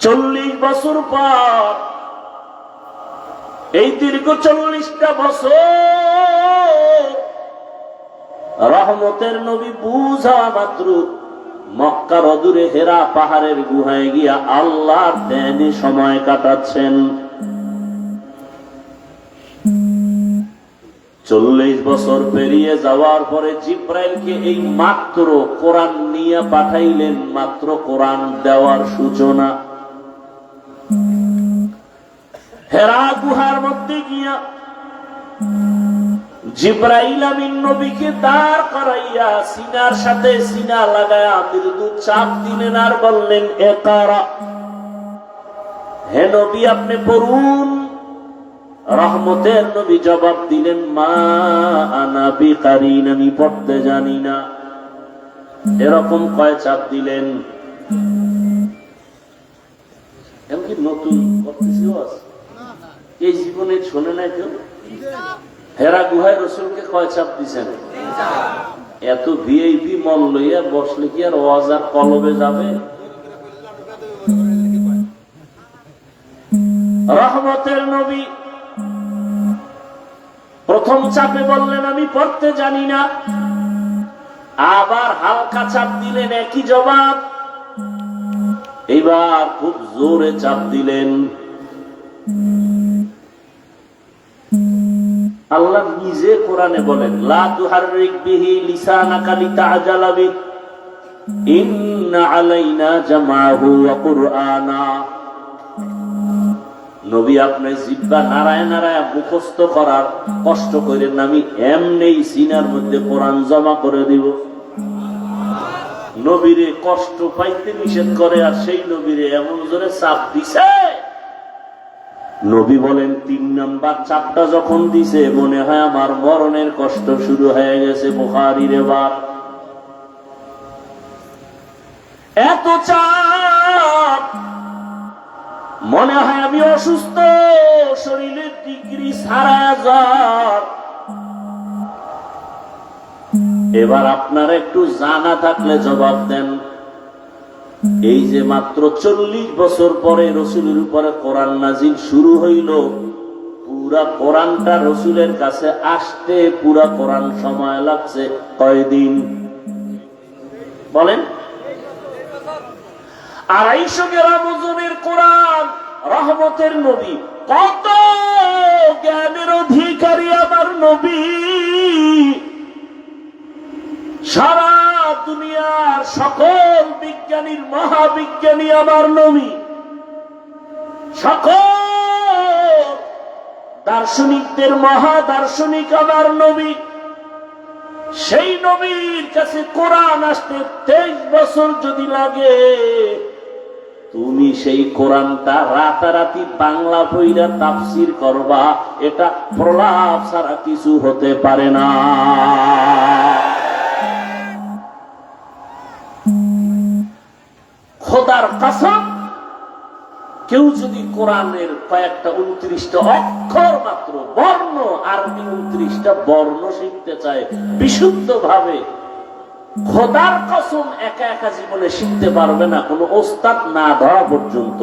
40 বছর পর, এই দীর্ঘ 40টা বছর রহমতের নবী বুঝা মাত্র মক্কার অদূরে হেরা পাহাড়ের গুহায় গিয়া আল্লাহর ধ্যানে সময় কাটাচ্ছেন। 40 বছর পেরিয়ে যাওয়ার পরে জিব্রাইলকে এই মাত্র কোরআন নিয়ে পাঠাইলেন, মাত্র কোরআন দেওয়ার সূচনা। হেরা গুহার মধ্যে গিয়া জিব্রাইল আমিন নবীকে দাঁড় করাইয়া সিনার সাথে সিনা লাগায়া মৃদু চাপ দিলেন আর বললেন, ইকরা, হে নবী আপনি পড়ুন। রহমতের নবী জবাব দিলেন, মা আনা বিকারিন, আমি পড়তে জানি না। এরকম কয় চাপ দিলেন? এমনকি নতুন করতেছিও আছে, এই জীবনে শোনে না কেউ? হেরা গুহায় রসুলকে কয় চাপ দিছেন? এত ভিআইপি মন লইয়া বসলে কি আর ওয়াজ আর কলবে যাবে? রহমতের নবী প্রথম চাপে বললেন, আমি পড়তে জানি না। আবার হালকা চাপ দিলেন, একই জবাব। এবার খুব জোরে চাপ দিলেন। আল্লাহ নিজে কোরআনে বলেন, লা তুহাররিক বিহি লিসানাকা লিতাআজালা বিহি ইন্না আলাইনা জামাহু ওয়া কুরআনা। নবী আপনি জিহ্বা নারায় নারায় মুখস্থ করার কষ্ট করেন না, আমি এমনি সিনার মধ্যে কোরআন জমা করে দিব। নবীরে কষ্ট পাইতে নিষেধ করে, আর সেই নবীরে এমন জোরে চাপ দিছে। নবী বলেন, 3 নাম্বার চাপটা যখন দিছে মনে হয় আমার মরণের কষ্ট শুরু হয়ে গেছে। বুখারীর এবার এত চাপ, মনে হয় আমি অসুস্থ, শরীরের ডিগ্রি 6000। এবার আপনারা একটু জানা থাকলে জবাব দেন, এই যে মাত্র 40 বছর পরে রসুলের উপরে কোরআন নাজিল শুরু হইল, পুরা কোরআনটা রসুলের কাছে আসতে পুরা কোরআন সময় লাগছে কয়দিন বলেন? 250 গ্রাম ওজনের কোরআন। রহমতের নবী, কত জ্ঞানের অধিকারী আমার নবী। সারা দুনিয়ার সকল বিজ্ঞানীর মহাবিজ্ঞানী আমার নবী, সকল দার্শনিকদের মহাদার্শনিক আমার নবী। সেই নবীর কাছে কোরআন আসতে 23 বছর যদি লাগে, তুমি সেই কোরআনটা রাতারাতি বাংলা বইরা তাফসীর করবা, এটা প্রলাপ ছাড়া কিছু হতে পারে না। খোদার কসম, কেউ যদি কোরআনের কয়েকটা 29টা অক্ষর মাত্র বর্ণ, আরবি 29টা বর্ণ শিখতে চায় বিশুদ্ধ ভাবে, খোদার কসম একা একা জীবনে শিখতে পারবে না, কোনো ওস্তাদ না ধরা পর্যন্ত।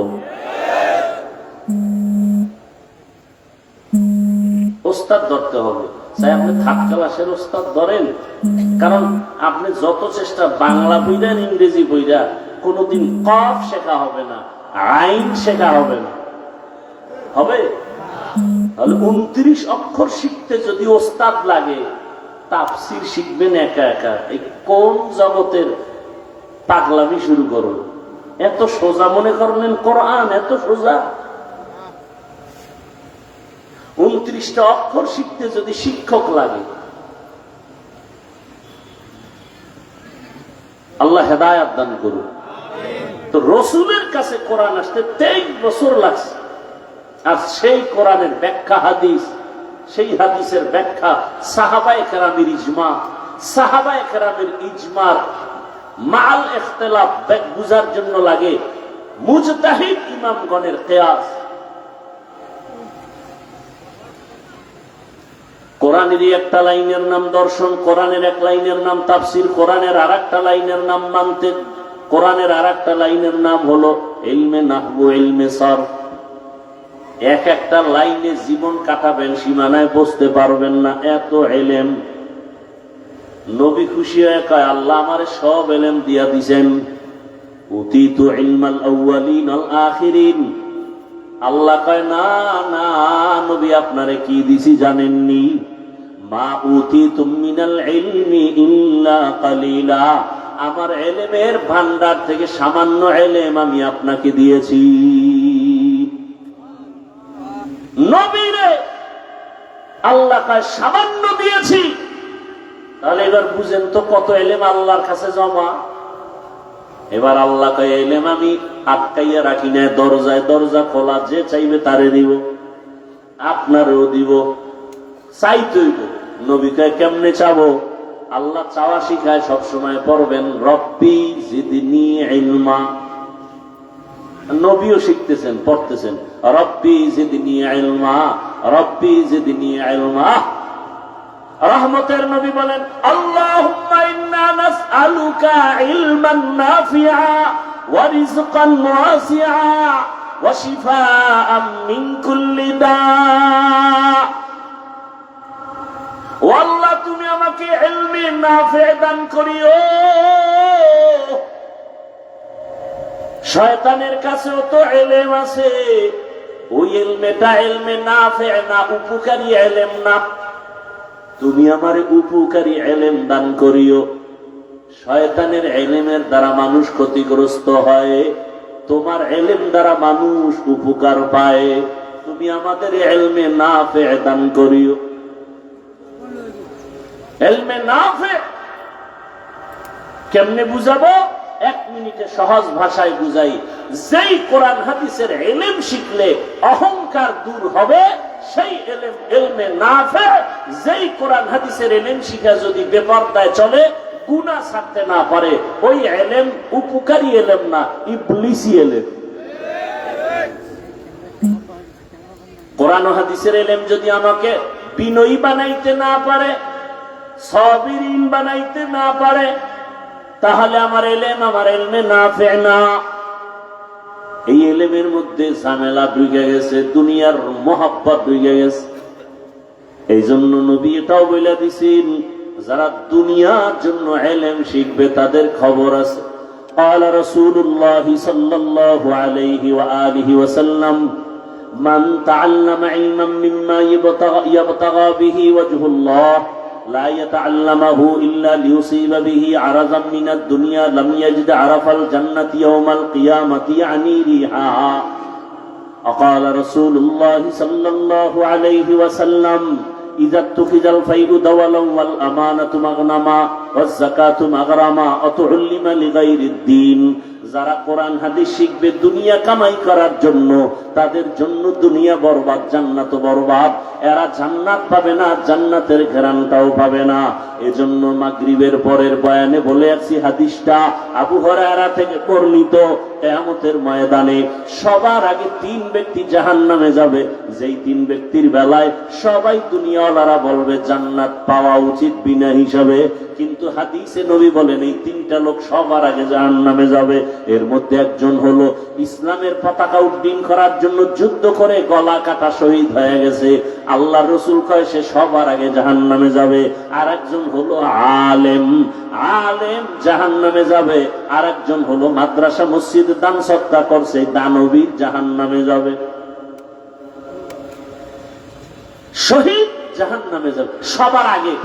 ওস্তাদ ধরতে হবে, চাই আপনি থার্ড ক্লাসের ওস্তাদ ধরেন, কারণ আপনি যত চেষ্টা বাংলা বইরা ইংরেজি বইরা, কোনদিন কফ শেখা হবে না, আইন শেখা হবে না। হবে? তাহলে 29 অক্ষর শিখতে যদি ওস্তাদ লাগে, তাফসীর শিখবেন একা একা। এই কোন জগতের পাগলামি শুরু করুন? এত সোজা মনে করলেন কোরআন? এত সোজা? 29টা অক্ষর শিখতে যদি শিক্ষক লাগে, আল্লাহ হেদায়েত দান করুন। তো রসুলের কাছে কোরআন আসতে 23 বছর লাগছে, আর সেই কোরআনের ব্যাখ্যা হাদিস, সেই হাদিসের ব্যাখ্যা সাহাবায়ে কেরামের ইজমা, সাহাবায়ে কেরামের ইজমার মাল ইখতিলাফ বুঝার জন্য লাগে মুজতাহিদ ইমামগণের কিয়াস। কোরআনের একটা লাইনের নাম দর্শন, কোরআনের এক লাইনের নাম তাফসীর, কোরআনের আরেকটা লাইনের নাম মানতিক, কোরআনের আরেকটা লাইনের নাম হলো ইলমে নাহবু, ইলমে সরফ। এক একটা লাইনে জীবন কাটাবেন, সীমানায় বসতে পারবেন না, এত ইলম। নবী খুশি হয়ে কয়, আল্লাহ আমারে সব ইলম দিয়া দিছেন। উতিতু ইলমাল আউয়ালিন ওয়াল আখিরিন। আল্লাহ কয়, না না নবী, আপনারে কি দিছি জানেননি? মা উতিতুম মিনাল ইলমি ইল্লা কালিলা। আমার ইলমের ভান্ডার থেকে সামান্য ইলম আমি আপনাকে দিয়েছি। নবীরে আল্লাহ কয় সামান্য দিয়েছি। তাহলে এবার বুঝেন তো কত ইলম আল্লাহর কাছে জমা। এবার আল্লাহ কয়, ইলম আমি আটকাইয়া রাখি না, দরজায় দরজা খোলা, যে চাইবে তারে দিব, আপনারও দিব। চাইতেইব। নবী কয়, কেমনে চাবো? আল্লাহ চাওয়া শিখায়, সবসময় পড়বেন রব্বি জিদনি ইলমা। নবীও শিখতেছেন, পড়তেছেন রব্বি জিদনি ইলমা, রব্বি জিদনি ইলমা। রহমতের নবী বলেন, আল্লাহুম্মা ইন্না নাসআলুকা ইলমান নাফিআ ওয়া রিজকান ওয়াসিআ ওয়া শিফাআন মিন কুল্লি দা। ও আল্লাহ, তুমি আমাকে ইলমে নাফি' দান করিও। শয়তানের কাছেও তো ইলম আছে, ওই ইলমেটা ইলমে নাফি' না, উপকারী ইলম না। তুমি আমারে উপকারী ইলম দান করিও। শয়তানের ইলমের দ্বারা মানুষ ক্ষতিগ্রস্ত হয়, তোমার ইলম দ্বারা মানুষ উপকার পায়। তুমি আমাদের ইলমে নাফি' দান করিও। ইলমে নাফি' কেমনে বুঝাবো? এক মিনিটে সহজ ভাষায় বুঝাই। যেই কোরআন হাদিসের ইলম শিখলে অহংকার দূর হবে, সেই ইলম ইলমে নাফি'। যেই কোরআন হাদিসের ইলম শিখা যদি বেপরদায় চলে, গুনাহ ছাড়তে না পারে, ওই ইলম উপকারী ইলম না, ইবলিসি ইলম। কোরআন হাদিসের ইলম যদি আমাকে বিনয়ী বানাইতে না পারে, সাবিরিন বানাইতে না পারে, তাহলে আমার ইলম আমার ইলমে নাফি' না। এই ইলমের মধ্যে ঝামেলা ঢুকে গেছে, দুনিয়ার মোহাব্বত ঢুকে গেছে। এই জন্য নবী এটাও বলে দিছেন, যারা দুনিয়ার জন্য ইলম শিখবে তাদের খবর আছে। قال رسول الله صلى الله عليه وآله وسلم من تعلم علما مما يبتغى به وجه الله لا يتعلمه إلا ليصيب به عرضا من الدنيا لم يجد عرف الجنة يوم القيامة يعني ريحها. وقال رسول الله صلى الله عليه وسلم إذا اتخذ الفيء دولا والأمانة مغنما والزكاة مغرما وتعلم لغير الدين. যারা কোরআন হাদিস শিখবে দুনিয়া কামাই করার জন্য, তাদের জন্য দুনিয়া বরবাদ, জান্নাত বরবাদ। এরা জান্নাত পাবে না, জান্নাতের ঘেরানটাও পাবে না। এজন্য মাগরিবের পরের বয়ানে বলে আসছি, হাদিসটা আবু হুরায়রা থেকে বর্ণিত, কিয়ামতের ময়দানে সবার আগে তিন ব্যক্তি জাহান্নামে যাবে। যেই তিন ব্যক্তির বেলায় সবাই দুনিয়াওয়ালারা বলবে জান্নাত পাওয়া উচিত বিনা হিসাবে, কিন্তু হাদিসে নবী বলেন এই তিনটা লোক সবার আগে জাহান্নামে যাবে। এর মধ্যে একজন হলো ইসলামের পতাকা উড্ডীন করার জন্য যুদ্ধ করে গলা কাটা শহীদ হয়ে গেছে। আল্লাহর রাসূল কয় সে সবার আগে জাহান্নামে যাবে। আর একজন হলো আলেম, আলেম জাহান্নামে যাবে। আর একজন হলো মাদ্রাসা মসজিদ দান সদকা করছে, দানবী জাহান্নামে যাবে। শহীদ জাহান্নামে যাবে সবার আগে,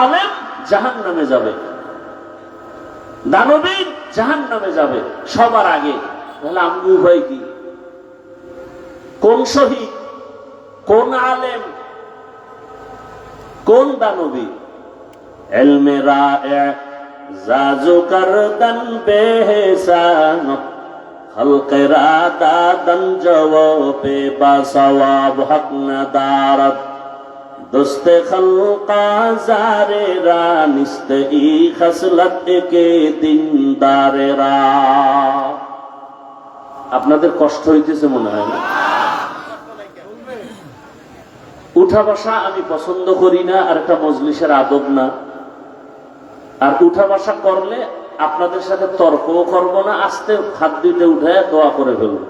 আলেম জাহান্নামে যাবে, দানবী জাহান্নামে যাবে সবার আগে। তাহলে আমগু হয় কি? কোন শহীদ, কোন আলেম, কোন দানবী? ইলমে রায়ে জাজু করদন বেহসান খলকে রাদাদন জওপে বাসওয়াব হক নদারত দোস্তে খলকা জারেরা নিস্তে ই খসলত কে দিনদারেরা। আপনাদের কষ্ট হইতেছে মনে হয় না? উঠা বসা আমি পছন্দ করি না, আর একটা মজলিসের আদব না। আর উঠা বসা করলে আপনাদের সাথে তর্কও করব না, আস্তে হাত দুইটা উঠে দোয়া করে ফেলব।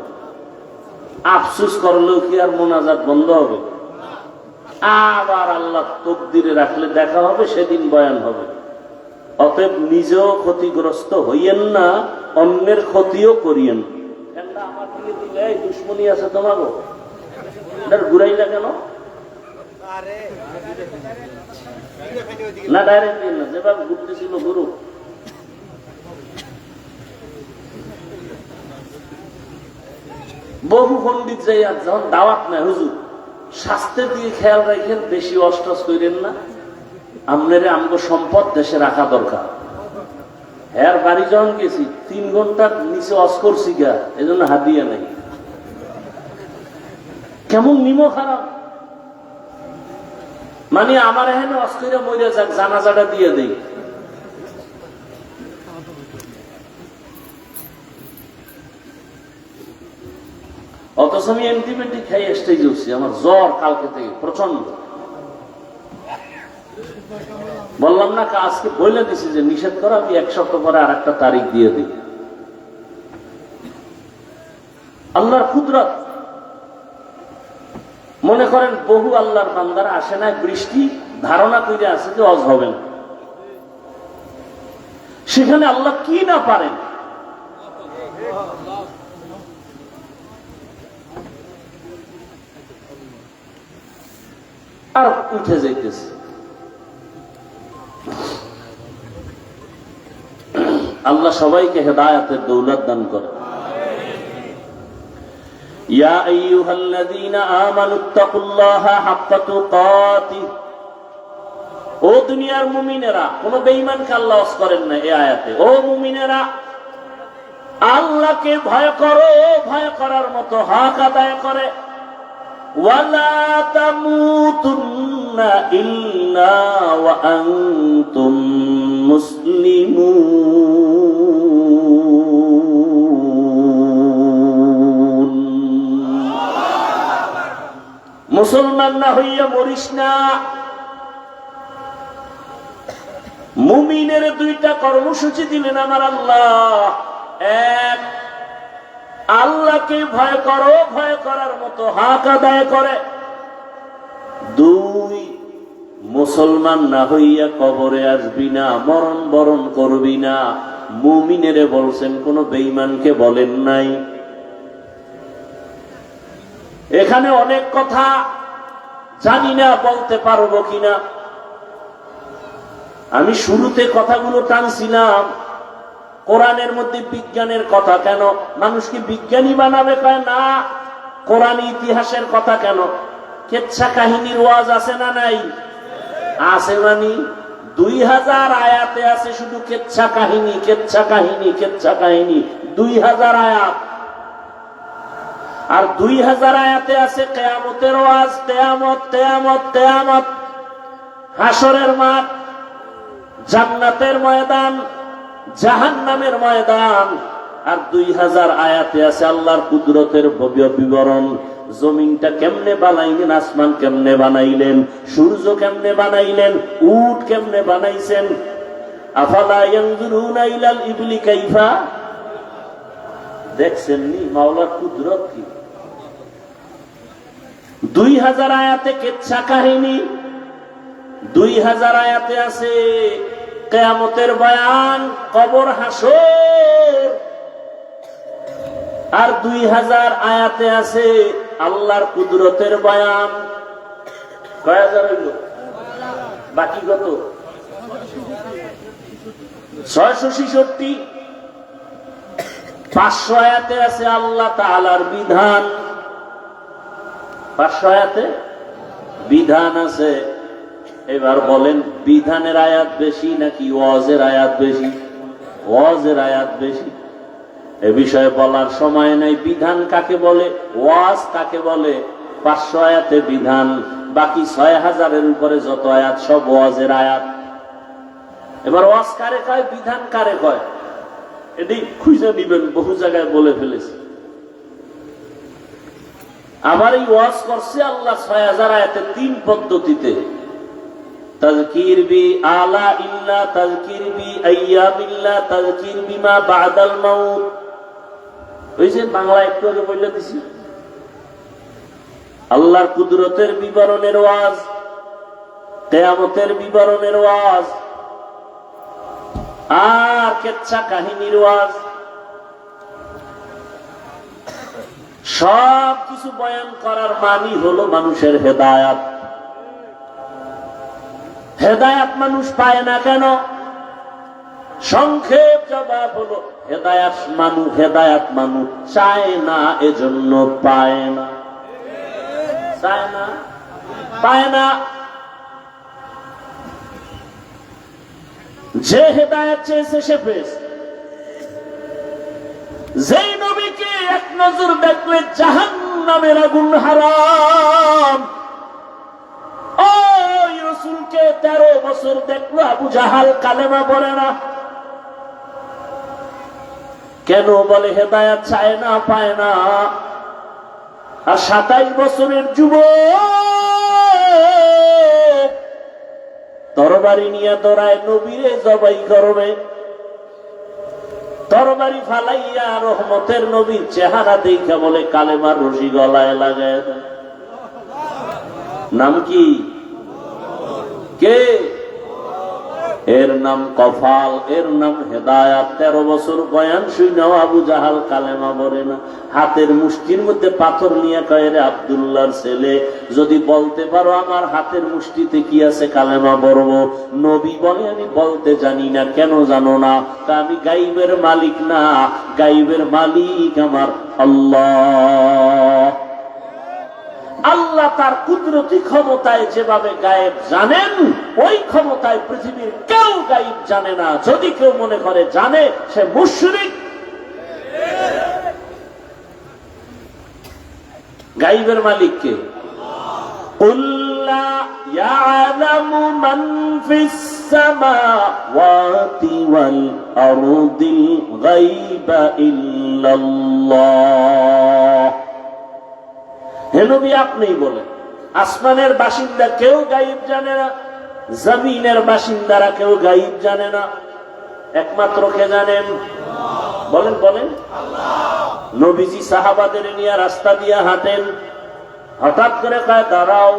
আফসুস করলেও কি আর মোনাজাত বন্ধ হবে? আবার আল্লাহ তকদিরে রাখলে দেখা হবে, সেদিন বয়ান হবে। অতএব নিজেও ক্ষতিগ্রস্ত হইয়েন না, অন্যের ক্ষতিও করিয়েন। আমার দিকে দিলে দুশ্মনী আছে তোমারও, এটার ঘুরাইলা কেন? না ডাইরেক্ট দিন না, যেভাবে ঘুরতেছিল গুরু। বহু পন্ডিত যাই আর যখন দাওয়াত নেয়, হুজুর স্বাস্থ্যের দিকে খেয়াল রাখেন, বেশি অষ্টস করেন না, আপনারে আমগো সম্পদ দেশে রাখা দরকার। হ্যাঁ বাড়ি যখন গেছি 3 ঘন্টার নিচে অস করছি গা, এই জন্য হাদিয়া নাই। কেমন নিমো খারাপ, মানে আমার এখানে অস করে মরে যাক, জানাজাটা দিয়ে দেই। অথচ আমি অ্যান্টিবায়োটিক খাই স্টেজ উঠছি, আমার জ্বর কালকে থেকে প্রচন্ড। বললাম না আজকে বলে দিছি যে নিষেধ করা, আমি 1 সপ্তাহ পরে আর একটা তারিখ দিয়ে দিই। আল্লাহর কুদরত। মনে করেন বহু আল্লাহর বান্দারা আসে না, বৃষ্টি ধারণা করে আছে যে অজ হবে না, সেখানে আল্লাহ কি না পারেন। আর উঠে যাইতেছে। আল্লাহ সবাইকে হেদায়েতের দৌলত দান করে। ইয়া আইয়ুহাল্লাযীনা আমানুত্তাকুল্লাহা হাক্কা তুকাতিহ। ও দুনিয়ার মুমিনেরা, কোন বেঈমানকে আল্লাহ ওয়াজ করেন না এই আয়াতে। ও মুমিনেরা, আল্লাহকে ভয় করো, ভয় করার মতো হক আদায় করে। ওয়ালা তামুতুন্না ইল্লা ওয়া আনতুম মুসলিমুন। মুসলমান না হইয়া মরিস না। মুমিনের 2টা কর্মসূচি দিলেন আমার আল্লাহ। 1, আল্লাহকে ভয় করো, ভয় করার মতো হক আদায় করে। 2, মুসলমান না হইয়া কবরে আসবি না, মরণ বরণ করবি না। মুমিনেরে বলছেন, কোন বেঈমানকে বলেন নাই। এখানে অনেক কথা জানি না বলতে পারবো কিনা। আমি শুরুতে কথাগুলো টানছিলাম, কোরআনের মধ্যে বিজ্ঞানের কথা কেন? মানুষকে বিজ্ঞানী বানাবে কয় না। কোরআন ইতিহাসের কথা কেন? কেচ্ছা কাহিনীর ওয়াজ আছে না নাই? আছে। মানে 2000 আয়াতে আছে শুধু কেচ্ছা কাহিনী, কেচ্ছা কাহিনী, কেচ্ছা কাহিনী। 2000 আয়াত। আর 2000 আয়াতে আছে কিয়ামতের ওয়াজ। কিয়ামত, কিয়ামত, কিয়ামত, হাসরের মাঠ, জান্নাতের ময়দান, জাহান্নামের ময়দান। আর 2000 আয়াতে আছে আল্লাহর কুদরতের বিবরণ। জমিনটা কেমনে বানাইলেন, আসমান কেমনে বানাইলেন, সূর্য কেমনে বানাইলেন, উট কেমনে বানাইছেন। আফালা ইয়ানজুরুনা ইলাল ইবলি কাইফা। দেখছেন নি মাওলার কুদরত কি? 2000 আয়াতে কেচ্ছা কাহিনী, 2000 আয়াতে আছে কিয়ামতের বয়ান, কবর, হাসর। আর 2000 আয়াতে আছে আল্লাহর কুদরতের বয়ান। কয় হাজার হইল? বাকি কত? 666। 500 আয়াতে আছে আল্লাহ তাআলার বিধান। 500 আয়াতে বিধান আছে। এবার বলেন, বিধানের আয়াত বেশি নাকি ওয়াজের আয়াত বেশি? ওয়াজের আয়াত বেশি। এ বিষয়ে বলার সময় নাই। বিধান কাকে বলে, ওয়াজ কাকে বলে? 500 আয়াতে বিধান, বাকি 6000-এর উপরে যত আয়াত সব ওয়াজের আয়াত। এবার ওয়াজ কারে কয়, বিধান কারে কয়, এটি খুঁজে নিবেন, বহু জায়গায় বলে ফেলেছে। আবার এই ওয়াজ করছে আল্লাহ 6000 আয়াতে 3 পদ্ধতিতে। তাযকির বি আলা ইল্লা, তাযকির বি আইয়ামিল্লা, তাযকির বিমা বাদাল মাউত। ওই যে বাংলা একটু আগে বলে দিছি, আল্লাহর কুদরতের বিবরণের ওয়াজ, কিয়ামতের বিবরণের ওয়াজ, আর কেচ্ছা কাহিনীর ওয়াজ, সব কিছু বয়ান করার মানি হলো মানুষের হেদায়াত। হেদায়াত মানুষ পায় না কেন? সংক্ষেপ জবাব হলো হেদায়াত মানুষ চায় না, এজন্য পায় না। চায় না, পায় না। যে হেদায়াত চেয়েছে সে পেয়েছে। যেই নবীকে এক নজর দেখলে জাহান্নামের আগুন হারাম, ওই রাসূলকে 13 বছর দেখলো আবু জাহাল কালেমা পড়ে না। কেন? বলে হেদায়াত চায় না, পায় না। আর 27 বছরের যুবক তরবারি নিয়ে দৌড়ায় নবীরে জবাই করবে। তরবারি ফালাইয়া রহমতের নবীর চেহারা দেখে বলে কালেমার রশি গলায় লাগায়। নাম কি? কে? এর নাম কফাল, এর নাম হেদায়াত। 13 বছর বয়ান শুনেও আবু জাহাল কালেমা পড়ে না। হাতের মুষ্টির মধ্যে পাথর নিয়ে কয়, রে আব্দুল্লাহর ছেলে, যদি বলতে পারো আমার হাতের মুষ্টিতে কি আছে কালেমা পড়বো। নবী বলে, আমি বলতে জানি না। কেন জানো না? তা আমি গাইবের মালিক না, গাইবের মালিক আমার আল্লাহ। আল্লাহ তার কুদরতি ক্ষমতায় যেভাবে গায়েব জানেন, ওই ক্ষমতায় পৃথিবীর কেউ গায়েব জানে না। যদি কেউ মনে করে জানে, সে মুশরিক। গায়েবের মালিক কে? কুল লা ইয়ালামু মান ফিস সামাওয়াতি ওয়াল আরদিল গায়বা ইল্লাল্লাহ। হে নবী, আপনিই বলেন, আসমানের বাসিন্দা কেউ গায়েব জানে না, জমিনের বাসিন্দারা কেউ গায়েব জানে না। একমাত্র কে জানেন? বলেন বলেন। নবীজি সাহাবাদের নিয়ে রাস্তা দিয়ে হাঁটেন, হঠাৎ করে কয়, দাঁড়াও,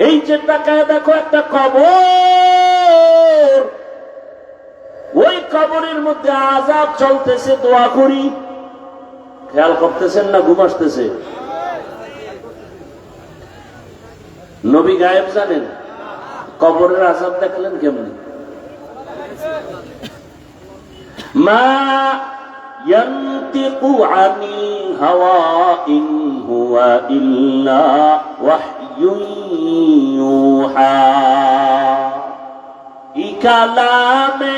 এই যে তাকায় দেখো একটা কবর, ওই কবরের মধ্যে আযাব চলতেছে, দোয়া করি। খেয়াল করতেছেন না ঘুম আসতেছে? নবী গায়েব জানেন? কবরের আযাব দেখলেন কেমনি? মা ইয়ানতিকু আনিল হাওয়া ইন হুয়া ইল্লা ওয়াহয়ুন ইউহা। ই কালামে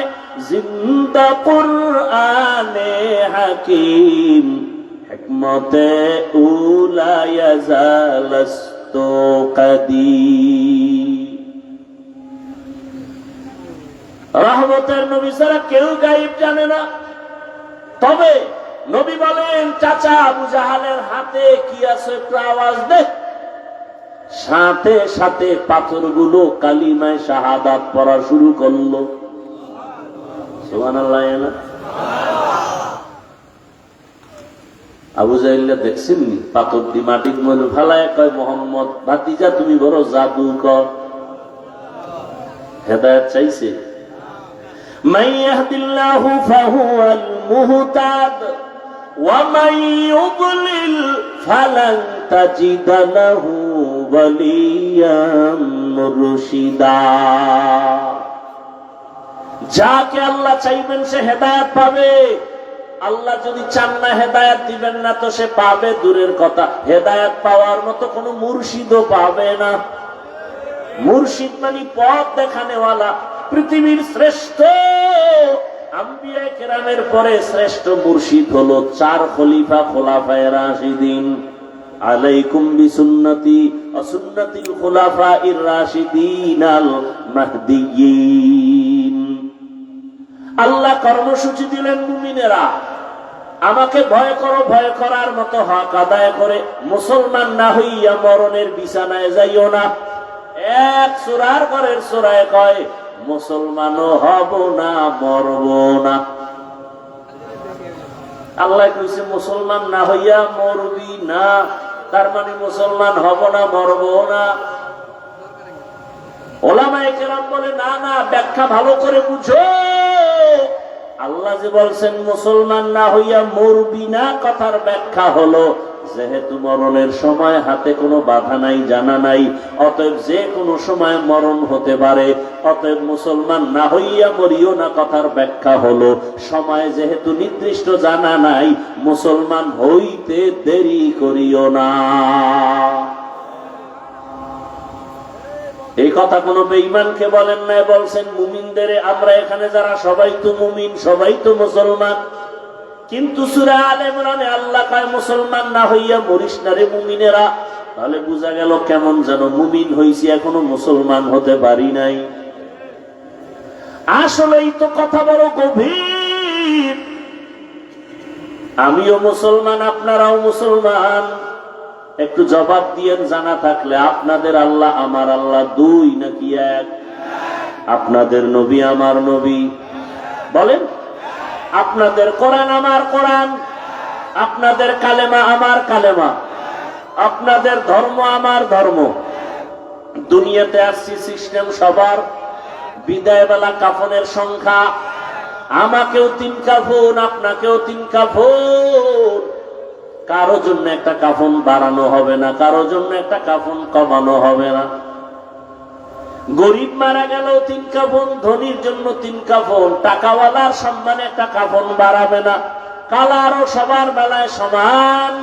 জিন্দা কুরআনে হাকিম, হিকমতে উলা ইয়াজালাস্তু কাদিম। রহমতের নবী ছাড়া কেউ গায়েব জানে না। তবে নবী বলেন, চাচা আবু জাহালের হাতে কি আছে একটু আওয়াজ দে। সাথে সাথে পাথরগুলো কালিমায় শাহাদাত পড়া শুরু করলো। সুবহানাল্লাহ। আবু জাহেল দেখছেন পাথর দি মাটির মধ্যে ফেলায় কয়, মোহাম্মদ ভাতিজা তুমি বড় জাদুকর। হেদায়েত চাইছে। মান ইয়াহদিল্লাহু ফাহুয়াল মুহতাদ ওয়া মান ইউদ্লিল ফালান তাজিদা লাহু ওয়ালিয়াম মুরশিদা। যাকে আল্লাহ চাইবেন সে হেদায়েত পাবে। আল্লাহ যদি চান না হেদায়েত দিবেন না, তো সে পাবে দূরের কথা, হেদায়েত পাওয়ার মতো কোন মুর্শিদও পাবে না। মুর্শিদ মানে পথ দেখানেওয়ালা। পৃথিবীর শ্রেষ্ঠ আম্বিয়া কেরামের পরে শ্রেষ্ঠ মুর্শিদ হলো 4 খলিফা, খোলাফায়ে রাশিদিন। আলাইকুম বিসুন্নতি ওয়া সুন্নাতিল খুলাফাইর রাশিদিন আল মাহদিয়্যিন। আল্লাহ কর্মসূচি দিলেন, মুমিনেরা আমাকে ভয় করো, ভয় করার মতো হক আদায় করে মুসলমান না হইয়া মরণের বিছানায় যাইও না। এক সূরার পরের সূরায় কয় মুসলমানও হব না, মরব না। আল্লাহ কইছে মুসলমান না হইয়া মরবি না, তার মানে মুসলমান হব না, মরব না। ওলামায়ে কেরাম বলে না না, ব্যাখ্যা ভালো করে বুঝো। আল্লাহ যে বলছেন মুসলমান না হইয়া মরবি না, কথার ব্যাখ্যা হলো যেহেতু মরণের সময় হাতে কোনো বাধা নাই, জানা নাই, অতএব যে কোনো সময় মরণ হতে পারে, অতএব মুসলমান না হইয়া মরিও না, কথার ব্যাখ্যা হলো সময় যেহেতু নির্দিষ্ট জানা নাই, মুসলমান হইতে দেরি করিও না। এই কথা কোন বেঈমানকে বলেন নাই, বলছেন মুমিনদের। আমরা এখানে যারা সবাই তো মুমিন, সবাই তো মুসলমান, কিন্তু সূরা আলে ইমরানে আল্লাহ কয় মুসলমান না হইয়া মরিস না রে মুমিনেরা। তাহলে বোঝা গেল কেমন যেন মুমিন হইছি, এখনো মুসলমান হতে পারি নাই। আসলেই তো কথা বড় গভীর। আমিও মুসলমান, আপনারাও মুসলমান। একটু জবাব দিয়েন জানা থাকলে, আপনাদের আল্লাহ আমার আল্লাহ দুই নাকি এক? আপনাদের নবী আমার নবী বলেন? আপনাদের কোরআন আমার কোরআন, আপনাদের কালেমা আমার কালেমা, আপনাদের ধর্ম আমার ধর্ম। দুনিয়াতে আসছি সিস্টেম সবার। বিদায় বেলা কাফনের সংখ্যা, আমাকেও 3 কাফন, আপনাকেও 3 কাফন। কারো জন্য একটা কাফন বাড়ানো হবে না, কারো জন্য একটা কাফন কমানো হবে না। গরিব মারা গেলেও 3 কাফন, ধনীর জন্য 3 কাফন। টাকাওয়ালার সম্মানে একটা কাফন বাড়াবে না। কালারও সবার বেলায় সমান,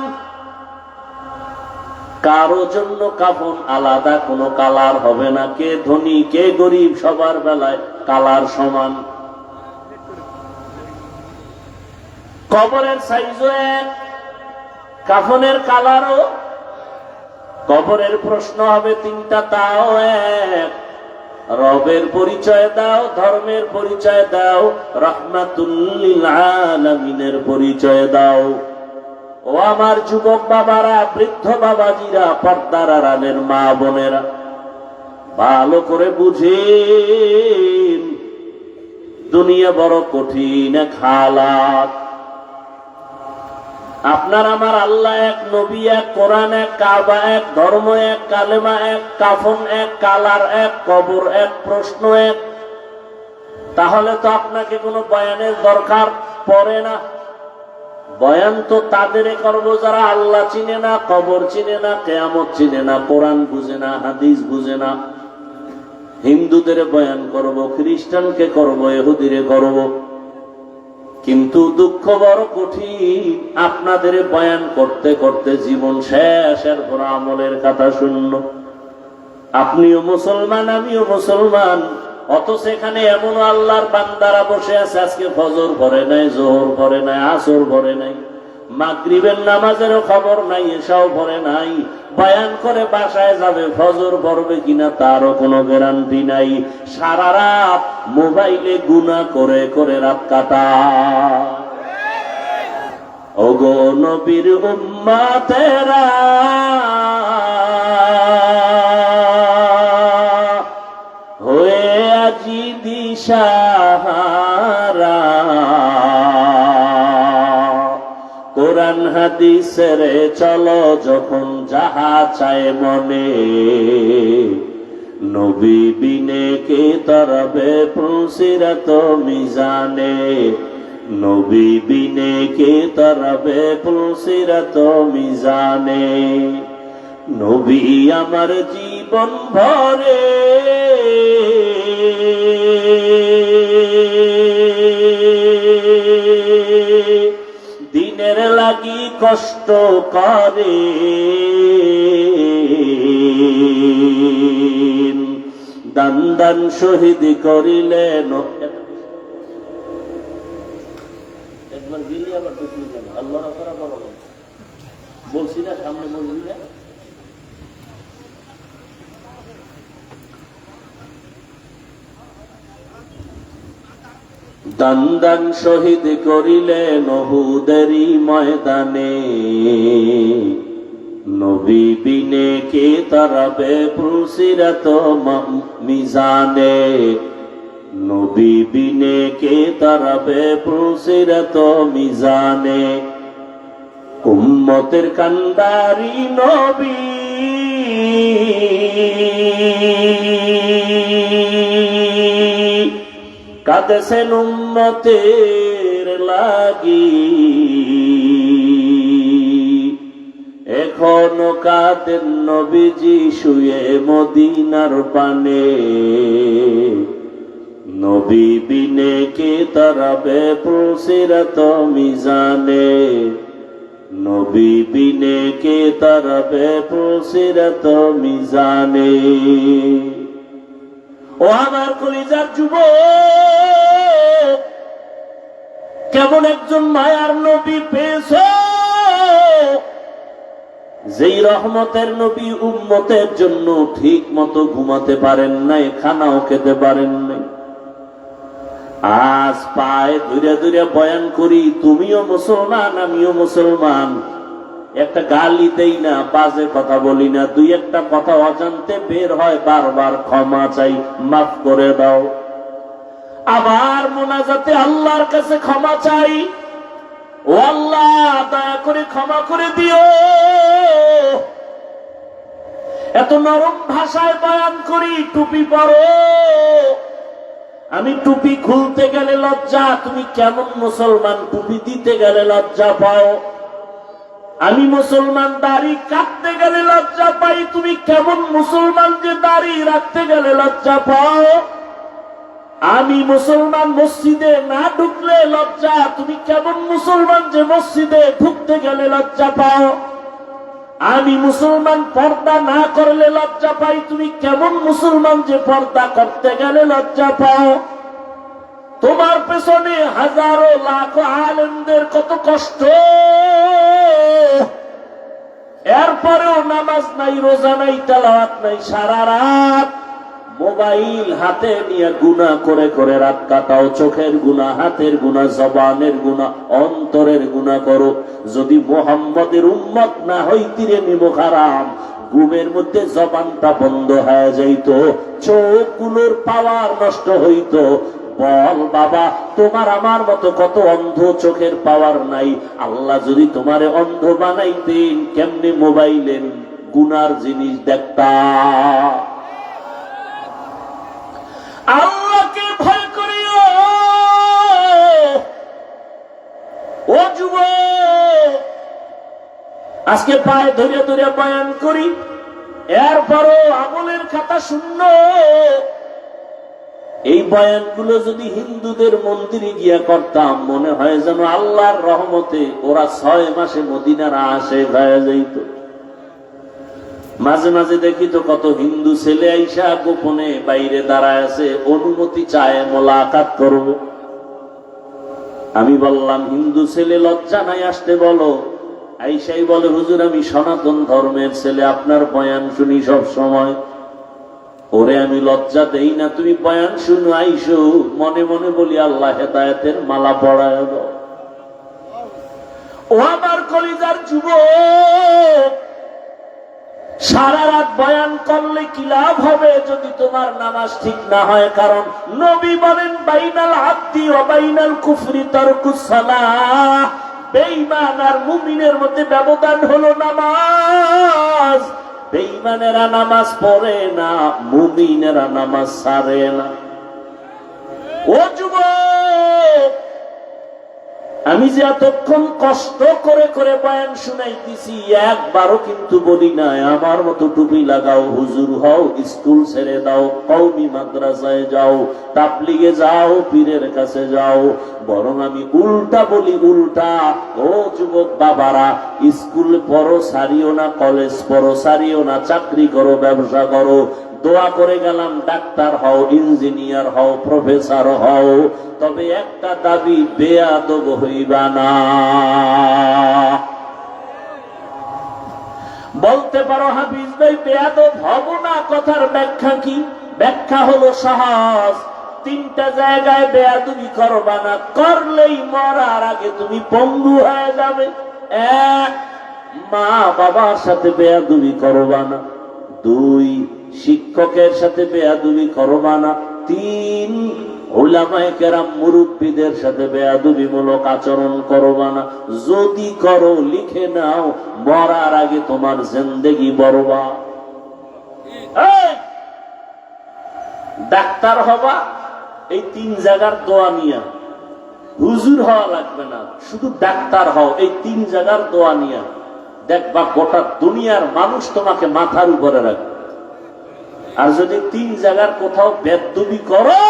কারো জন্য কাফন আলাদা কোনো কালার হবে না। কে ধনী কে গরিব, সবার বেলায় কালার সমান। কবরের সাইজও এক, কাফনের কালারও। কবরের প্রশ্ন হবে 3টা, তাও এক। রবের পরিচয় দাও, ধর্মের পরিচয় দাও, রাহমাতুল লিল আলামিনের পরিচয় দাও। ও আমার যুবক বাবারা, বৃদ্ধ বাবাজিরা, পর্দার আড়ালের মা বোনেরা, ভালো করে বুঝেন দুনিয়া বড় কঠিন এক হালাত। আপনার আমার আল্লাহ এক, নবী এক, কোরআন এক, কাবা এক, ধর্ম এক, কালেমা এক, কাফন এক, কালার এক, কবর এক, প্রশ্ন এক। তাহলে তো আপনাকে কোনো বয়ানের দরকার পড়ে না। বয়ান তো তাদের করব যারা আল্লাহ চিনে না, কবর চিনে না, কিয়ামত চিনে না, কোরআন বুঝে না, হাদিস বুঝে না। হিন্দুদের বয়ান করব, খ্রিস্টানকে করব, ইহুদিরে করব। কিন্তু দুঃখ বড় কঠিন, আপনাদের বয়ান করতে করতে জীবন শেষ, এরপর আমলের কথা শূন্য। আপনিও মুসলমান, আমিও মুসলমান, অথচ এখানে এমন আল্লাহর বান্দারা বসে আছে, আজকে ফজর পড়ে নাই, জোহর পড়ে নাই, আসর পড়ে নাই, মাগরিবের নামাজেরও খবর নাই, এসাও পড়ে নাই। বয়ান করে বাসায় যাবে, ফজর পড়বে কিনা তারও কোনো গ্যারান্টি নাই। সারা রাত মোবাইলে গুনাহ করে করে রাত কাটায়। ওগো নবীর উম্মতেরা, হয়ে আজি দিশাহারা, কোরআন হাদিসের চলো যখন যাহা চায় মনে, নবী বিনে কে তরবে পুলসিরাত মিজানে, নবী বিনে কে তরবে পুলসিরাত মিজানে। নবী আমার জীবন ভরে দিনের লাগি কষ্ট করে, দান দান শহীদ করিলেন। একবার গেলি আবার ঢুকলি কেন? আল্লাহ বলছি না, সামনে বলবি না। দান দান শহীদ করিলেন উহুদেরই ময়দানে, নবী বিনে কে তারাবে পুলসিরাত মিজানে, নবী বিনে কে তারাবে পুলসিরাত মিজানে। উম্মতের কান্দারি নবী কাঁদেছেন উম্মতের লাগি, এখনো কাঁদেন নবীজি শুয়ে মদিনার পানে। নবী বিনে কে তারাবে পুলসিরাত মিজানে, নবী বিনে কে তারাবে পুলসিরাত মিজানে। ও আমার কলিজার যুবক, কেমন একজন মায়ার নবী পেয়েছ, যেই রহমতের নবী উম্মতের জন্য ঠিক মতো ঘুমাতে পারেন নাই, খানাও খেতে পারেন নাই। আজ পায়ে ধরে ধরে বয়ান করি, তুমিও মুসলমান আমিও মুসলমান, একটা গালি দেই না, বাজে কথা বলি না, দুই একটা কথা অজান্তে বের হয়, বারবার ক্ষমা চাই, মাফ করে দাও। আবার মোনাজাতে আল্লাহর কাছে ক্ষমা চাই, ও আল্লাহ দয়া করে ক্ষমা করে দিও। এত নরম ভাষায় বয়ান করি, টুপি পরো, আমি টুপি খুলতে গেলে লজ্জা, তুমি কেমন মুসলমান টুপি দিতে গেলে লজ্জা পাও? আমি মুসলমান দাড়ি কাটতে গেলে লজ্জা পাই, তুমি কেমন মুসলমান যে দাড়ি রাখতে গেলে লজ্জা পাও? আমি মুসলমান মসজিদে না ঢুকলে লজ্জা, তুমি কেমন মুসলমান যে মসজিদে ঢুকতে গেলে লজ্জা পাও? আমি মুসলমান পর্দা না করলে লজ্জা পাই, তুমি কেমন মুসলমান যে পর্দা করতে গেলে লজ্জা পাও? তোমার পেছনে হাজারো লাখো আলেমদের কত কষ্ট, এরপরেও নামাজ নাই, রোজা নাই, তেলাওয়াত নাই, সারা রাত মোবাইল হাতে নিয়ে গুনাহ করে করে রাত কাটাও। চোখের গুনাহ, হাতের গুনাহ, জবানের গুনাহ, অন্তরের গুনাহ করো। যদি মুহাম্মদের উম্মত না হইতিরে নিমক হারাম, ঘুমের মধ্যে জবানটা বন্ধ হয়ে যাইত, চোখগুলোর পাওয়ার নষ্ট হইত। বল বাবা, তোমার আমার মতো কত অন্ধ, চোখের পাওয়ার নাই। আল্লাহ যদি তোমারে অন্ধ বানাইতেন, কেমনে মোবাইলের গুনার জিনিস দেখতা? আল্লাহকে ভয় করিও ও যুবক। আজকে পায়ে ধরে ধরে বয়ান করি, এরপরও আমলের খাতা শূন্য। এই বয়ানগুলো যদি হিন্দুদের মন্দিরে গিয়া করতাম, মনে হয় যেন আল্লাহর রহমতে ওরা 6 মাসে মদিনার আসে হয়ে যাইত। মাঝে মাঝে দেখি তো কত হিন্দু ছেলে আইসা গোপনে বাইরে দাঁড়ায় আছে, অনুমতি চায় মোলাকাত করবে। আমি বললাম, হিন্দু ছেলে লজ্জা নাই আসতে বলো? আইসাই বলে, হুজুর আমি সনাতন ধর্মের ছেলে, আপনার বয়ান শুনি সব সময়। ওরে আমি লজ্জা দেই না, তুমি বয়ান শুনো আইসো। মনে মনে বলি, আল্লাহ হেদায়েতের মালা পড়ায় দাও। ও আমার কলিজার যুবক, সারা রাত বয়ান করলে কি লাভ হবে যদি তোমার নামাজ ঠিক না হয়? কারণ নবী বলেন, বাইনাল আব্দি ওয়া বাইনাল কুফরি তারকুস সালাহ। বেঈমান আর মুমিনের মধ্যে ব্যবধান হলো নামাজ। বেঈমানেরা নামাজ পড়ে না, মুমিনেরা নামাজ ছাড়ে না। ও যুবক, আমি যে এতক্ষণ কষ্ট করে করে বয়ান শুনাইতেছি, একবারও কিন্তু বলি নাই আমার মতো টুপি লাগাও, হুজুর হও, স্কুল ছেড়ে দাও, কওমি মাদ্রাসায় যাও, তাবলিগে যাও, পীরের কাছে যাও। বরং আমি উল্টা বলি, উল্টা। ও যুবক বাবারা, স্কুল পড়ো সারিও না, কলেজ পড়ো সারিও না, চাকরি করো, ব্যবসা করো, দোয়া করে গেলাম ডাক্তার হও, ইঞ্জিনিয়ার হও, প্রফেসর হও, তবে একটা দাবি, বেয়াদব হইবা না। বলতে পারো, হাফিজ ভাই বেয়াদব হব না, কথার ব্যাখ্যা কি? ব্যাখ্যা হলো সহজ। 3টা জায়গায় বেয়াদবি করবা না, করলেই মরার আগে তুমি পঙ্গু হয়ে যাবে। 1, মা বাবার সাথে বেয়াদবি করবা না। 2, শিক্ষকের সাথে বেয়াদবি করবা না। 3, উলামায়ে কেরাম মুরব্বীদের সাথে বেয়াদবিমূলক আচরণ করবা না। যদি করো লিখে নাও, মরার আগে তোমার জিন্দেগি বরবাদ। ডাক্তার হবা, এই 3 জায়গার দোয়া নিয়া। হুজুর হওয়া লাগবে না, শুধু ডাক্তার হও, এই 3 জায়গার দোয়া নিয়া। দেখবা গোটা দুনিয়ার মানুষ তোমাকে মাথার উপরে রাখবে। আর যদি 3 জায়গার কোথাও বেদবি করো,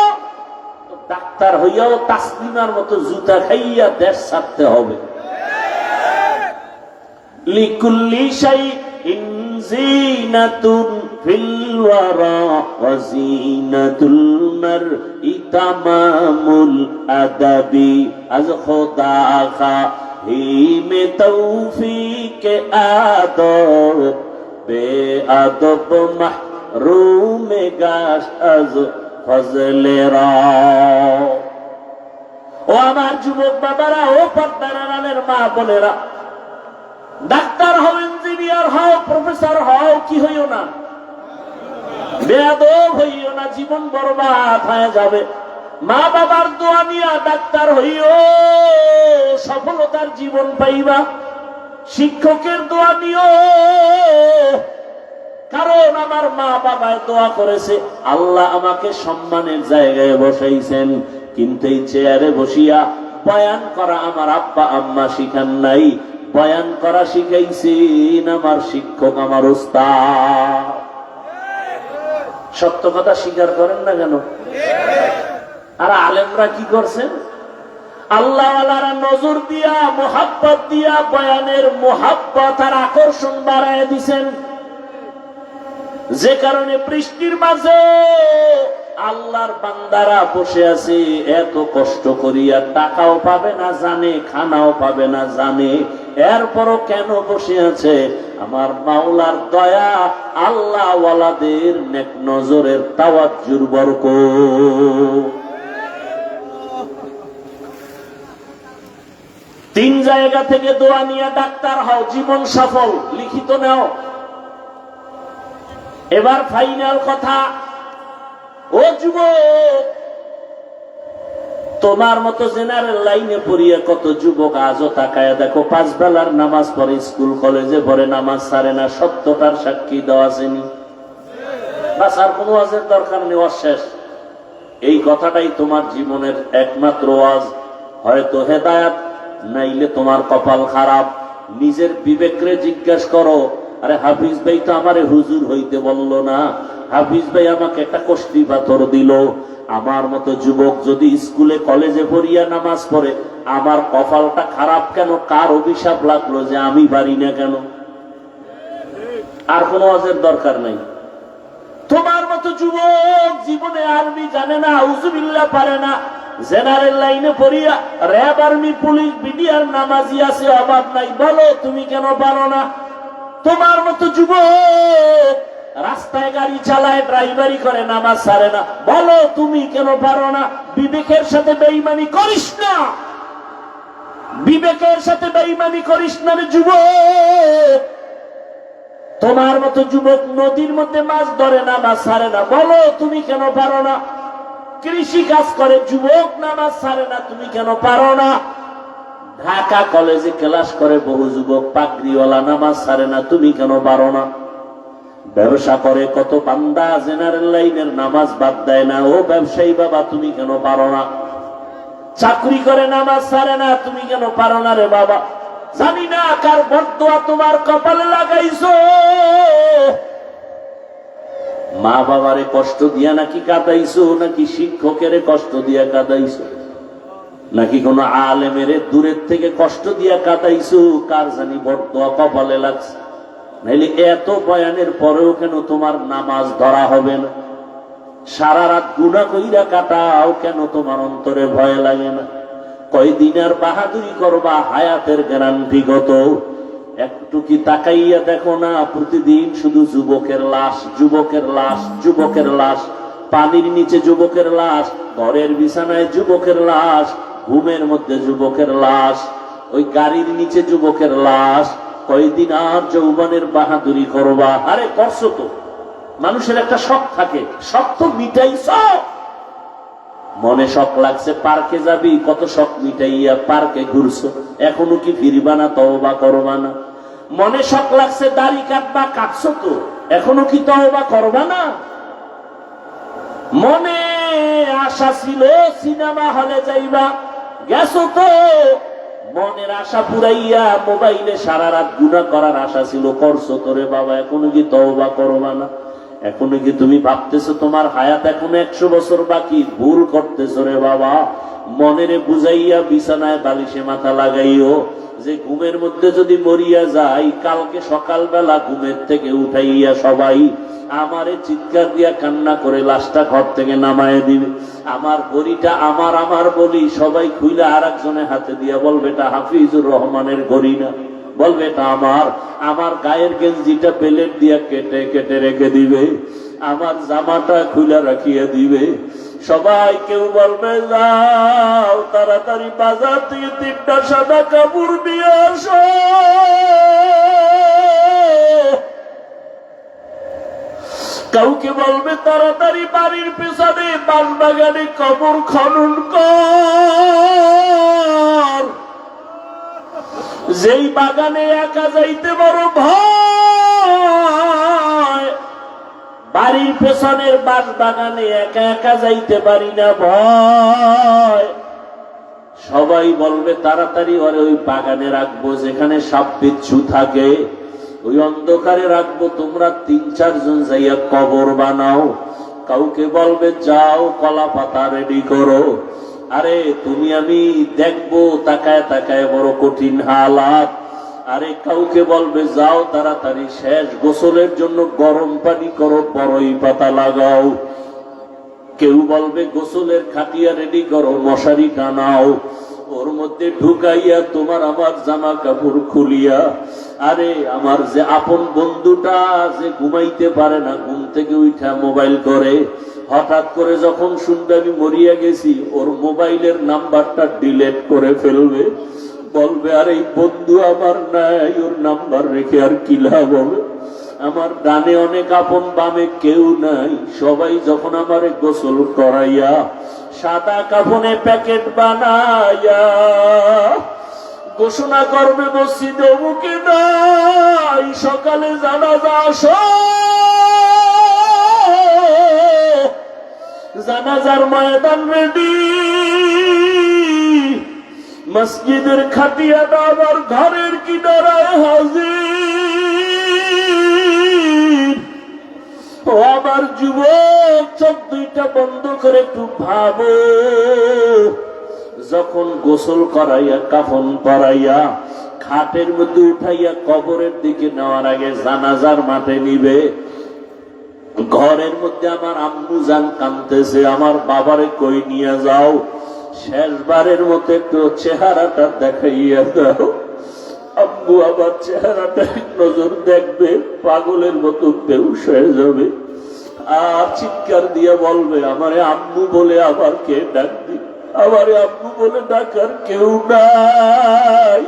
তো ডাক্তার হইয়াও তাসলিমার মতো জুতা খাইয়া দেশ ছাড়তে হবে। লিকুল্লি শাইইন জিনাতুন ফিল ওয়ারা ওয়া জিনাতুল মারই তামামুল আদাবি। আজ খোদা খা में तौफीक आदब बेअदब महरूम गाश अज फजले रा। ও আমার যুবক বাবারা, ও পর্দার আড়ালের মা বোনেরা, ডাক্তার হও, ইঞ্জিনিয়ার হও, প্রফেসর হও, কি হইও না, বেয়াদব হইও না, জীবন বরবাদ হয়ে যাবে। মা বাবার দোয়া নিয়া ডাক্তার হইও, সফলতার জীবন পাইবা। শিক্ষকের দোয়া নিও, কারণ আমার মা বাবায় দোয়া করেছে, আল্লাহ আমাকে সম্মানের জায়গায় বসাইছেন, কিন্তু এই চেয়ারে বসিয়া বয়ান করা আমার আব্বা আম্মা শিখান নাই, বয়ান করা শিখাইছেন আমার শিক্ষক, আমার উস্তাদ। সত্য কথা স্বীকার করেন না কেন? আর আলেমরা কি করছেন? আল্লাহওয়ালারা নজর দিয়া, মোহাব্বত দিয়া বয়ানের মোহাব্বত আর আকর্ষণ বাড়ায় দিছেন, যে কারণে বৃষ্টির মাঝে আল্লাহর বান্দারা বসে আছে, এত কষ্ট করিয়া টাকাও পাবে না জানে, খানাও পাবে না জানে, এরপরও কেন বসে আছে? আমার মাওলার দয়া, আল্লাহওয়ালাদের নেক নজরের তাওয়াজ্জুর বরকত। 3 জায়গা থেকে দোয়া নিয়ে ডাক্তার হও, জীবন সফল। লিখিত নাও। এবার ফাইনাল কথা, ও যুবক, তোমার মতো জেনারেল লাইনে পড়িয়া কত যুবক আজও তাকায় দেখো, 5 বেলার নামাজ পড়ে, স্কুল কলেজে পড়ে, নামাজ ছাড়ে না। সত্যটার সাক্ষী দেওয়া আসেনি, বাস আর কোনো ওয়াজের দরকার নেই, ওয়াজ শেষ। এই কথাটাই তোমার জীবনের একমাত্র ওয়াজ। হয়তো হেদায়াত, নাইলে তোমার কপাল খারাপ। নিজের বিবেকরে জিজ্ঞাসা করো, আরে হাফিজ ভাই তো আমারে হুজুর হইতে বলল না, হাফিজ ভাই আমাকে একটা কষ্টি পাথর দিল। আমার মতো যুবক যদি স্কুলে কলেজে পড়িয়া নামাজ পড়ে, আমার কপালটা খারাপ কেন? কার অভিশাপ লাগলো যে আমি পারি না কেন? আর কোনো ওয়াজের দরকার নাই। তোমার মতো যুবক জীবনে আরবি জানে না, আউযুবিল্লাহ পারে না, জেনারেল লাইনে পড়িয়া র্যাব, আর্মি, পুলিশ, বিডিআর নামাজি আছে, অভাব নাই, বলো তুমি কেন পারো না? তোমার মতো যুবক রাস্তায় গাড়ি চালায়, ড্রাইভারি করে, নামাজ ছাড়ে না, বলো তুমি কেন পারো না? বিবেকের সাথে বেঈমানি করিস না, বিবেকের সাথে বেঈমানি করিস না রে যুবক। তোমার মতো যুবক নদীর মধ্যে মাছ ধরে, নামাজ ছাড়ে না, বলো তুমি কেন পারো না? কৃষি কাজ করে যুবক, নামাজ ছাড়ে না, তুমি কেন পারো না? ঢাকা কলেজে ক্লাস করে বহু যুবক, পাগড়িওয়ালা, নামাজ ছাড়ে না, তুমি কেন পারো না? ব্যবসা করে কত বান্দা, জেনারেল লাইনের নামাজ বাদ দেয় না, ও ব্যবসায়ী বাবা তুমি কেন পারো না? চাকরি করে, নামাজ ছাড়ে না, তুমি কেন পারো না রে বাবা? জানি না কার বদদোয়া তোমার কপালে লাগাইছো। মা বাবারে কষ্ট দিয়া নাকি কাঁদাইছো, নাকি শিক্ষকের কষ্ট দিয়া কাঁদাইছো, নাকি কোন আলেমের দূরের থেকে কষ্ট দিয়া কাঁদাইছো? কার জানি বদদোয়া কপালে লাগছে। নাইলে এত বয়ানের পরেও কেন তোমার নামাজ ধরা হবে না? সারা রাত গুনাহ কইরা কাটাও কেন তোমার অন্তরে ভয় লাগে না? কয়দিন আর বাহাদুরি করবা? হায়াতের গ্যারান্টি কত? একটু কি তাকাইয়া দেখো না? প্রতিদিন শুধু যুবকের লাশ, যুবকের লাশ, যুবকের লাশ, পানির নিচে যুবকের লাশ, ঘরের বিছানায় যুবকের লাশ, ঘুমের মধ্যে যুবকের লাশ, ওই গাড়ির নিচে যুবকের লাশ। কয়দিন আর যৌবনের বাহাদুরি করবা? আরে করছো তো, মানুষের একটা শখ থাকে, শখ তো মিটাইছ। মনে শখ লাগছে পার্কে যাবি, কত শখ মিটাইয়া পার্কে ঘুরছো, এখনো কি ফিরবা না? তওবা করবা না? মনে শখ লাগছে দাড়ি কাটবা, কাটছো তো, এখনো কি তওবা করবা না? মনে আশা ছিল সিনেমা হলে যাইবা, গেছো তো, মনের আশা পুরাইয়া মোবাইলে সারা রাত গুনাহ করার আশা ছিল, করছো তোরে বাবা, এখনো কি তওবা করবা না? এখনো কি তুমি ভাবতেছো তোমার হায়াত এখনো 100 বছর বাকি? ভুল করতেছো রে বাবা। মনেরে বুঝাইয়া বিছানায় বালিশে মাথা লাগাইও যে ঘুমের মধ্যে যদি মরিয়া যাই, কালকে সকালবেলা ঘুমের থেকে উঠাইয়া সবাই আমারে চিৎকার দিয়া কান্না করে লাশটা ঘর থেকে নামায় দিবে। আমার ঘড়িটা আমার আমার বলি সবাই খুইলা আর একজনের হাতে দিয়া বলবে এটা হাফিজুর রহমানের ঘড়ি না, বলবে এটা আমার। আমার গায়ের গেঞ্জিটা প্লেট দিয়া কেটে কেটে রেখে দিবে, আমার জামাটা খুলা রাখিয়া দিবে। সবাই কেউ বলবে যাও তাড়াতাড়ি বাজার থেকে 3টা সাদা কাপড় নিয়ে আসো। কাউকে বলবে তাড়াতাড়ি বাড়ির পেছনে বাগানে কবর খনন কর। যেই বাগানে একা যাইতে বড় ভয়, বাড়ির পেছনের বাগানে একা একা যাইতে পারি না ভয়। সবাই বলবে তাড়াতাড়ি ওরে ওই বাগানে রাখবো যেখানে সাপ বিচ্ছু থাকে, ওই অন্ধকারে রাখবো, তোমরা 3-4 জন যাইয়া কবর বানাও। কাউকে বলবে যাও কলা পাতা রেডি করো। আরে তুমি আমি দেখবো তাকায় তাকায় বড় কঠিন হালাত। আরে কাউকে বলবে যাও তাড়াতাড়ি শেষ গোসলের জন্য গরম পানি করো, বড়ই পাতা লাগাও। কেউ বলবে গোসলের খাটিয়া রেডি করো, মশারি টানাও, ওর মধ্যে ঢুকাইয়া তোমার আমার জামা কাপড় খুলিয়া। আরে আমার যে আপন বন্ধুটা যে ঘুমাইতে পারে না, ঘুম থেকে উঠা মোবাইল করে, হঠাৎ করে যখন শুনবে আমি মরিয়া গেছি, ওর মোবাইলের নাম্বারটা ডিলেট করে ফেলবে। বলবে আর এই বন্ধু আমার নাই, ওর নাম্বার রেখে আর কি লাভ হবে? আমার ডানে অনেক আপন, বামে কেউ নাই। সবাই যখন আমারে গোসল করাইয়া সাদা কাফনে প্যাকেট বানাইয়া ঘোষণা করবে মসজিদে অমুকে নাই, সকালে জানাজা আসো। জানাজার ময়দান রেডি, মসজিদের খাটিয়াটা আমার ঘরের কিনারায় হাজির। ও আমার যুবক, চোখ দুইটা বন্ধ করে একটু ভাবো, যখন গোসল করাইয়া কাফন পরাইয়া খাটের মধ্যে উঠাইয়া কবরের দিকে নেওয়ার আগে জানাজার মাঠে নিবে, ঘরের মধ্যে আমার আম্মু জান কাঁদতেছে, আমার বাবারে কই নিয়ে যাও, শেষবারের মতো একটু চেহারাটা দেখাইয়া দাও। আম্মু আবার চেহারাটা নজর দেখবে, পাগলের মতো বেহুশ হয়ে যাবে, আর চিৎকার দিয়ে বলবে আমারে আম্মু বলে আবার কে ডাকবি, আমারে আম্মু বলে ডাকার কেউ নাই।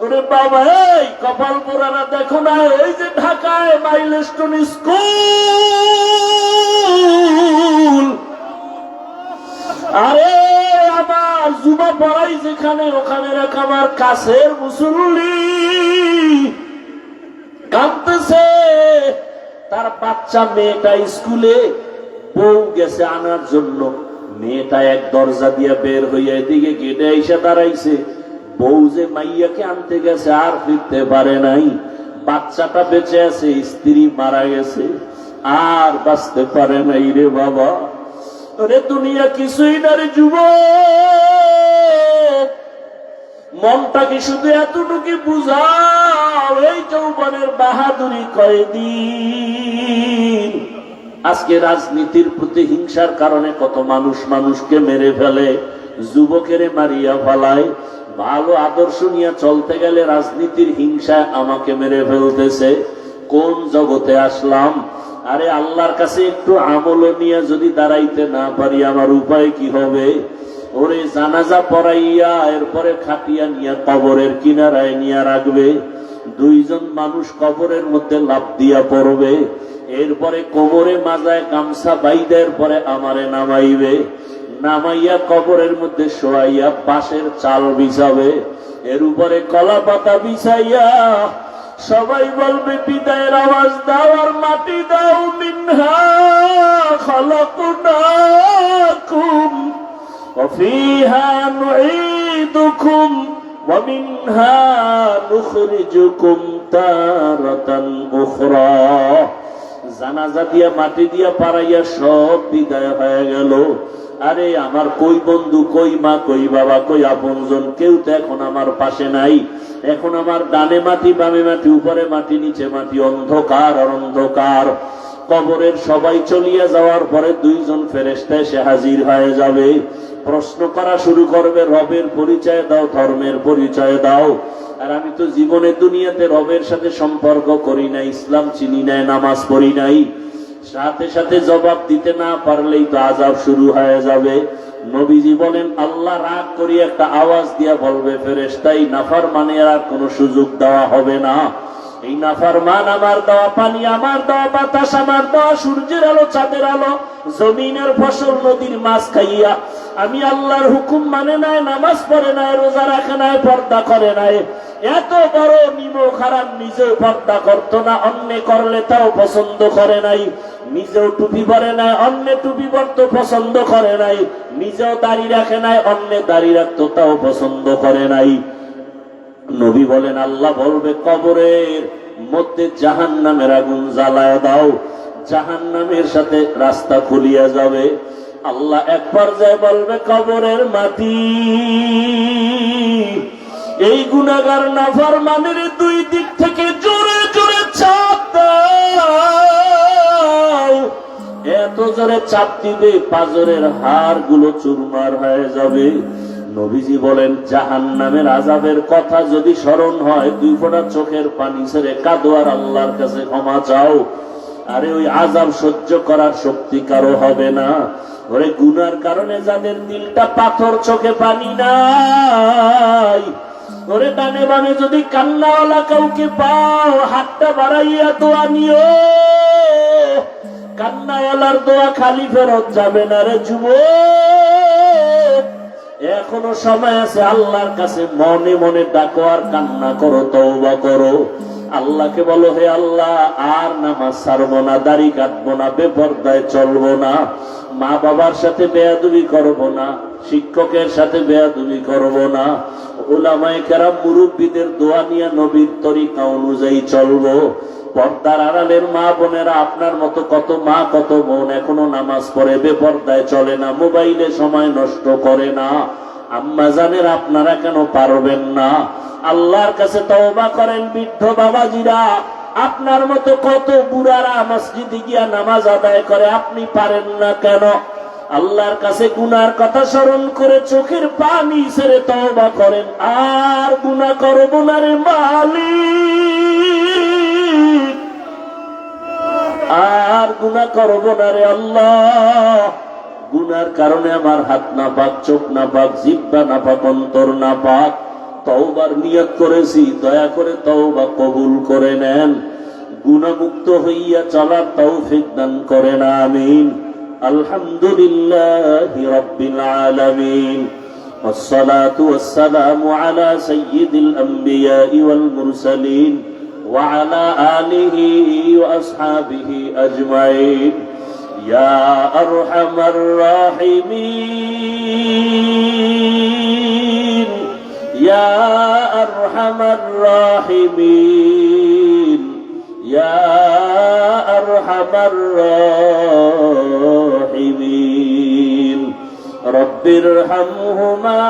ওরে বাবা, এই কপাল পোড়ানা দেখো না, ওই যে ঢাকায় মাইলস্টোন স্কুল, আরে আমার জুমা পড়াই যেখানে, ওখানে রাখ আমার কাছের মুসল্লি কাঁদতেছে। তার বাচ্চা মেয়েটা স্কুলে, বউ গেছে আনার জন্য, মেয়েটা এক দরজা দিয়ে বের হইয়া এদিকে গেটে এসে দাঁড়াইছে। বউ যে মাইয়াকে আনতে গেছে আর ফিরতে পারে নাই, বাচ্চাটা বেঁচে আছে, স্ত্রী মারা গেছে, আর বাঁচতে পারে নাই রে বাবা। রে দুনিয়া কিছুই না রে যুবক, মনটাকে শুধু এতটুকু বুঝাও, এই যৌবনের বাহাদুরি কয়দিন। আজকে রাজনীতির প্রতি হিংসার কারণে কত মানুষ মানুষকে মেরে ফেলে, যুবকেরে মারিয়া ফেলায়। ভালো আদর্শ নিয়ে চলতে গেলে রাজনীতির হিংসায় আমাকে মেরে ফেলতেছে। কোন জগতে আসলাম? আরে আল্লাহর কাছে একটু আমল নিয়ে যদি দাঁড়াইতে না পারি, আমার উপায় কি হবে? ওরে জানাজা পড়াইয়া এরপরে খাটিয়া নিয়ে কবরের কিনারায় নিয়ে রাখবে। দুইজন মানুষ কবরের মধ্যে লাফ দিয়া পড়বে, এরপরে কোমরে মাজায় গামছা বাইদের পরে আমারে নামাইবে, নামাইয়া কবরের মধ্যে শোয়াইয়া বাঁশের চাল বিছাবে, এর উপরে কলা পাতা বিছাইয়া সবাই বলবে বিদায়ের আওয়াজ দাও আর মাটি দাও। মিনহা খালাকনাকুম ওয়া ফিহা নুঈদুকুম ওয়া মিনহা নুখরিজুকুম তারাতান উখরা। জানাজা দিয়া মাটি দিয়া পাড়াইয়া সব বিদায় হয়ে গেল। আরে আমার কই বন্ধু, কই মা, কই বাবা, কই আপনজন, কেউ তো এখন আমার পাশে নাই। এখন আমার ডানে মাটি, বামে মাটি, উপরে মাটি, নিচে মাটি, অন্ধকার আর অন্ধকার। কবরের সবাই চলিয়া যাওয়ার পরে দুইজন ফেরেশতা এসে হাজির হয়ে যাবে, প্রশ্ন করা শুরু করবে, রবের পরিচয় দাও, ধর্মের পরিচয় দাও। আর আমি তো জীবনে দুনিয়াতে রবের সাথে সম্পর্ক করি নাই, ইসলাম চিনি নাই, নামাজ পড়ি নাই। সাথে সাথে জবাব দিতে না পারলেই তো আযাব শুরু হয়ে যাবে। নবীজি বলেন আল্লাহ রাগ করে একটা আওয়াজ দিয়া বলবে, ফেরেশতাই নাফরমানের আর কোনো সুযোগ দেওয়া হবে না। এই নাফরমান আমার দেওয়া পানি, আমার দেওয়া বাতাস, আমার দেওয়া সূর্যের আলো, চাঁদের আলো, জমিনের ফসল, নদীর মাছ খাইয়া আমি আল্লাহর হুকুম মানে নাই, নামাজ পড়ে নাই, রোজা রাখে নাই, পর্দা করে নাই। এত বড় নিমক হারাম, নিজেও পর্দা করতো না, অন্য করলে তাও পছন্দ করে নাই। নিজেও টুপি পরে নাই, অন্য টুপি পরতো পছন্দ করে নাই। নিজেও দাড়ি রাখে নাই, অন্য দাড়ি রাখতো তাও পছন্দ করে নাই। নবী বলেন আল্লাহ বলবে কবরের মধ্যে জাহান্নামের আগুন জ্বালায় দাও, জাহান্নামের সাথে রাস্তা খুলিয়া যাবে। আল্লাহ এক পর্যায়ে বলবে কবরের মাটি, এই গুনাহগার নাফরমানের দুই দিক থেকে জোরে জোরে চাপ দাও। এত জোরে চাপ দিবে পাঁজরের হাড় গুলো চুরমার হয়ে যাবে। নবীজি বলেন জাহান্নামের আযাবের কথা যদি স্মরণ হয়, দুই ফোঁটা চোখের পানি ছেড়ে কাঁদো আর আল্লাহর কাছে ক্ষমা চাও। আরে ওই আযাব সহ্য করার শক্তি কারো হবে না। ওরে গুনার কারণে যাদের দিলটা পাথর, চোখে পানি নাই, ওরে ডানে বামে যদি কান্নাওয়ালা কাউকে পাও, হাতটা বাড়াইয়া দোয়া নিও। কান্নাওয়ালার দোয়া খালি ফেরত যাবে না রে যুবক। এখনো সময় আছে, আল্লাহর কাছে মনে মনে ডাকো আর কান্না করো, তওবা করো। আল্লাহকে বলো, হে আল্লাহ আর নামাজ ছাড়বো না, দাড়ি কাটবো না, বেপরদায় চলবো না, মা বাবার সাথে বেয়াদবি করবো না, শিক্ষকের সাথে বেয়াদবি করবো না, উলামায়ে কেরাম মুরব্বীদের দোয়া নিয়ে নবীর তরিকা অনুযায়ী চলবো। পর্দার আড়ালের মা বোনেরা, আপনার মতো কত মা কত বোন এখনো নামাজ পড়ে, বেপরদায় চলে না, মোবাইলে সময় নষ্ট করে না। আম্মা জানেন আপনারা কেন পারবেন না? আল্লাহর কাছে তওবা করেন। বৃদ্ধ বাবাজিরা, আপনার মতো কত বুড়ারা মসজিদে গিয়া নামাজ আদায় করে, আপনি পারেন না কেন? আল্লাহর কাছে গুনার কথা স্মরণ করে চোখের পানি ছেড়ে তওবা করেন। আর গুনাহ করব না রে মালিক, আর গুনাহ করব না রে আল্লাহ। গুনার কারণে আমার হাত না পাক, চোখ না পাক, জিহ্বা না পাক, অন্তর না পাক। তওবার নিয়ত করেছি, দয়া করে তওবা কবুল করে নেন। গুনাহমুক্ত হইয়া চলার তৌফিক দান করেন, আমিন। আলহামদুলিল্লাহি রাব্বিল আলামিন, والصلاة والسلام على سيد الأنبياء والمرسلين وعلى آله وأصحابه أجمعين. يا أرحم الراحمين، يا أرحم الراحمين، يا أرحم الراحمين. رب ارحمهما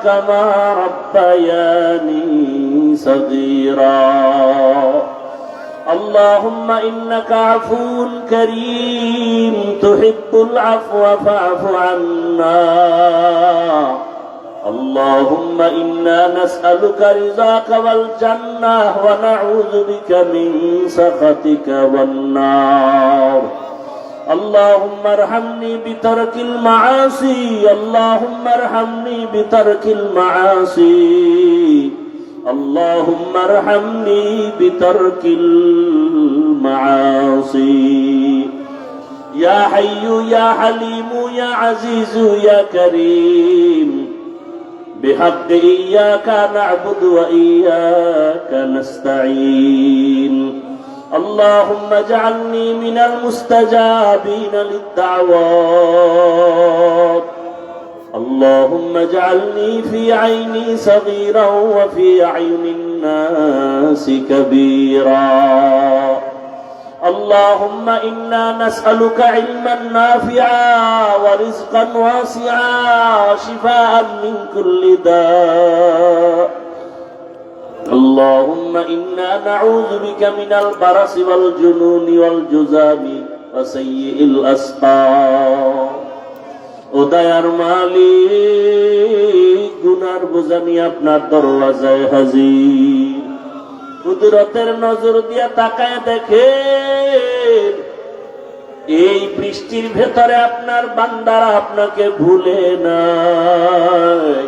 كما ربياني صغيرا. اللهم إنك عفو كريم تحب العفو فاعف عنا. اللهم إنا نسألك رضاك والجنة ونعوذ بك من سخطك والنار. اللهم ارحمني بترك المعاصي، اللهم ارحمني بترك المعاصي. اللهم ارحمني بترك المعاصي يا حي يا حليم يا عزيز يا كريم بحق إياك نعبد وإياك نستعين اللهم اجعلني من المستجابين للدعوات اللهم اجعلني في عيني صغيرا وفي أعين الناس كبيرا اللهم إنا نسألك علما نافعا ورزقا واسعا وشفاء من كل داء اللهم إنا نعوذ بك من البرص والجنون والجذام وسيء الأسقام ও দয়ার মালিক গুনার বোঝা নিয়ে আপনার দরওয়াজায় হাজির কুদরতের নজর দিয়া তাকায় দেখেন এই বৃষ্টির ভেতরে আপনার বান্দারা আপনাকে ভুলে নাই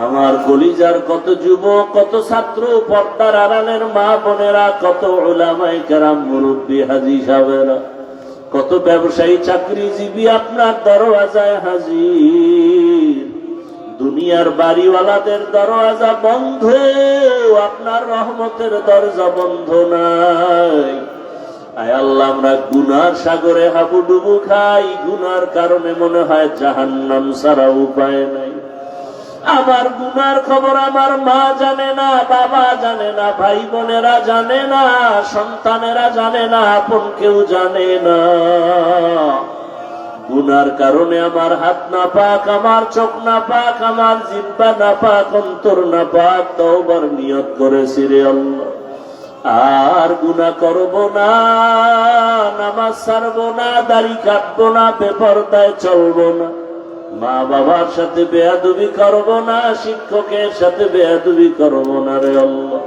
আমার কলিজার কত যুবক কত ছাত্র পর্দার আড়ালের মা বোনেরা কত উলামায়ে কেরাম মুরব্বী হাজী সাহেবেরা কত ব্যবসায়ী চাকরিজীবী আপনার দরওয়াজায় হাজির দুনিয়ার বাড়িওয়ালাদের দরওয়াজা বন্ধ আপনার রহমতের দরজা বন্ধ নাই আয় আল্লাহ আমরা গুনার সাগরে হাবুডুবু খাই গুনার কারণে মনে হয় জাহান্নাম ছাড়া উপায় নাই আমার গুনার খবর আমার মা জানে না বাবা জানে না ভাই বোনেরা জানে না সন্তানেরা জানে না আপন কেউ জানে না গুনার কারণে আমার হাত না পাক আমার চোখ না পাক আমার জিহ্বা না পাক অন্তর না পাক তওবার নিয়ত করেছি রে আল্লাহ আর গুনাহ করব না নামাজ ছাড়বো না দাড়ি কাটবো না বেপরদায় চলবো না মা বাবার সাথে বেয়াদবি করব না শিক্ষকের সাথে বেয়াদবি করব না রে আল্লাহ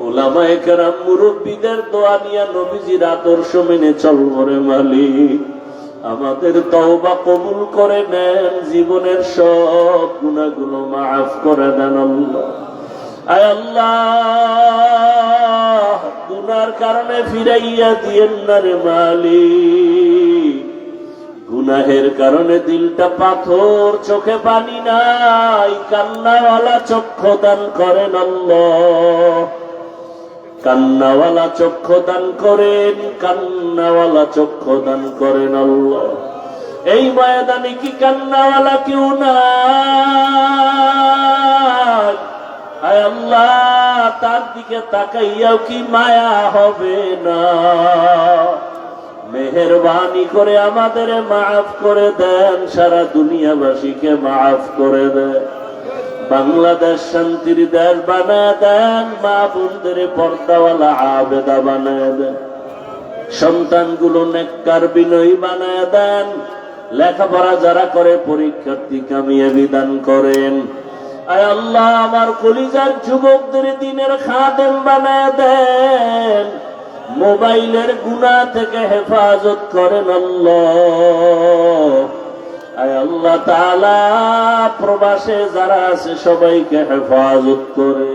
উলামায়ে কেরাম মুরব্বীদের দোয়া নিয়ে নবীজির আদর্শ মেনে চলবো রে মালিক আমাদের তওবা কবুল করে নেন জীবনের সব গুনাহগুলো মাফ করে দেন আল্লাহ আয় আল্লাহ গুনার কারণে ফিরাইয়া দিয়েন না রে মালিক গুনাহের কারণে দিলটা পাথর চোখে পানি নাই কান্নাওয়ালা চক্ষু দান করেন আল্লাহ কান্নাওয়ালা চক্ষু দান করেন কান্নাওয়ালা চক্ষু দান করেন আল্লাহ এই ময়দানে কি কান্নাওয়ালা কেউ নাই আয় আল্লাহ তার দিকে তাকাইয়াও কি মায়া হবে না মেহেরবানি করে আমাদের মাফ করে দেন সারা দুনিয়াবাসীকে মাফ করে দেন বাংলাদেশ শান্তির দেশ বানায় দেন মা বোনদের পর্দাওয়ালা আবেদা বানায় দেন সন্তানগুলো নেককার বিনয়ী বানায় দেন লেখাপড়া যারা করে পরীক্ষার্থী কামিয়াবি দান করেন আয় আল্লাহ আমার কলিজার যুবকদের দিনের খাদেম বানায় দেন মোবাইলের গুনাহ থেকে হেফাজত করেন আল্লাহ আয় আল্লাহ তাআলা প্রবাসে যারা আছে সবাইকে হেফাজত করে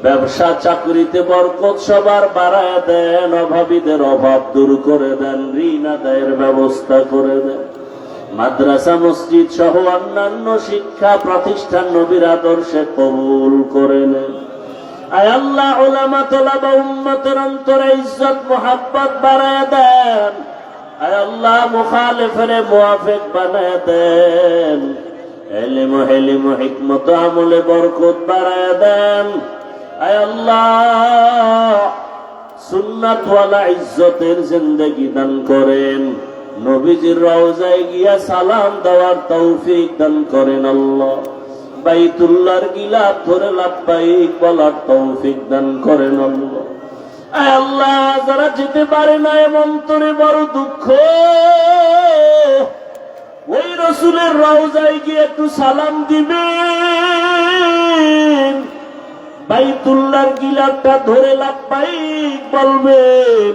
ব্যবসা চাকরিতে বরকত সবার বাড়ায় দেন অভাবীদের অভাব দূর করে দেন ঋণ আদায়ের ব্যবস্থা করে দেন মাদ্রাসা মসজিদ সহ অন্যান্য শিক্ষা প্রতিষ্ঠান নবীর আদর্শে কবুল করে নেন আয় আল্লাহ উলামা তোলাবা উম্মতের অন্তরে ইজ্জত মোহাব্বত বাড়ায় দেন আয় আল্লাহ মুখালিফের মুওয়াফিক বানায় দেন ইলম হিলম হিকমত আমলে বরকত বাড়ায় দেন আয় আল্লাহ সুন্নাত ওয়ালা ইজ্জতের জিন্দেগি দান করেন নবীজির রওজায় গিয়া সালাম দেওয়ার তৌফিক দান করেন আল্লাহ বাইতুল্লাহর গিলাফ ধরে লাব্বাইক বলার তৌফিক দান করেন আল্লাহ আয় আল্লাহ যারা যেতে পারে না এমন তোরে বড় দুঃখ ওই রাসূলের রওজায় গিয়ে একটু সালাম দিবেন বাইতুল্লাহর গিলাফটা ধরে লাব্বাইক বলবেন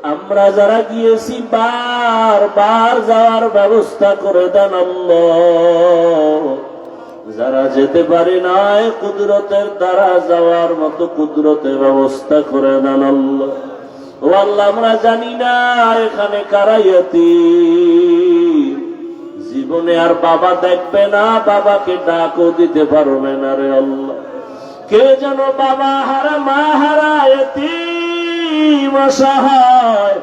আমরা যারা গিয়েছি বারবার যাওয়ার ব্যবস্থা করে দেন আল্লাহ যারা যেতে পারে নাই কুদরতের দ্বারা যাওয়ার মতো কুদরতের ব্যবস্থা করে দেন আল্লাহ। ও আল্লাহ, আমরা জানি না এখানে কারা ইয়াতীম, জীবনে আর বাবা দেখবে না, বাবাকে ডাকও দিতে পারবে না রে আল্লাহ। কে যেন বাবা হারা মা হারা ইয়াতীম অসহায়,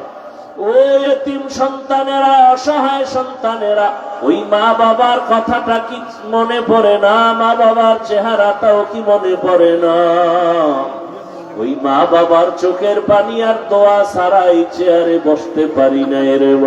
ওই এতিম সন্তানেরা অসহায় সন্তানেরা ওই মা বাবার কথাটা কি মনে পড়ে না? মা বাবার চেহারাটাও কি মনে পড়ে না? ওই মা বাবার চোখের পানি আর দোয়া ছাড়া এই চেয়ারে বসতে পারি না রে।